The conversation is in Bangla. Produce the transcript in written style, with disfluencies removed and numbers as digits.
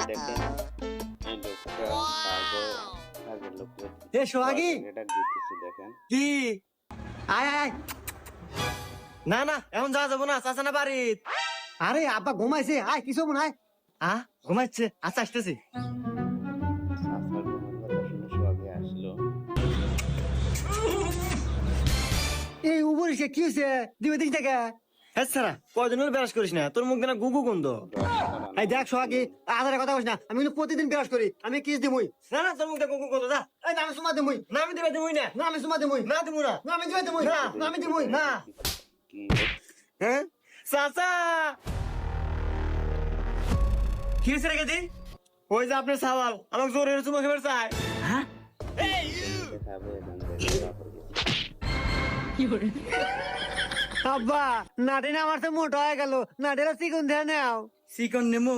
দেখেন এই লোকটা আগের লোকটা এ সোহাগী এটা দিতেছি দেখেন। কি আয় আয় আয়। না না এখন যাওয়া যাবো না চাচা না বাড়ি। আরে আব্বা ঘুমাইছে আয় কিছু মনে হয় ঘুমাচ্ছে আচ্ছা আসতেছি। সাসার ঘুমের কথা শুনে সোহাগে আসলো। এই উপরে সে কি হয়েছে দিবে দিক থেকে হ্যাঁ সারা কয়দিন হলে ব্রাশ করিস না তোর মুখ দেনা গুগু গন্ধ। এই দেখ সোহাগী আধারে কথা বলিস না আমি কিন্তু প্রতিদিন বিরাজ করি আমি কিস দিমুই না না তোর মুখ দেনা গুগু গন্ধ যা। এই না আমি সুমা দিমুই না আমি দিবে দিবই না। না আমি সুমা দিমুই না দিব না। না আমি দিবে দিমুই না। না আমি দিমুই না কি হ্যাঁ চাচা কি হয়েছে রেখে দি ওই যে আপনার সাওয়াল আমাকে জোরে চুমা খেবার চায়। দেখাবে এবং দেখবে আব্বা নাটিনা আমার তো মোটা হয়ে গেল নাটিরা চিকুন দিয়ে নাও চিকন নেমো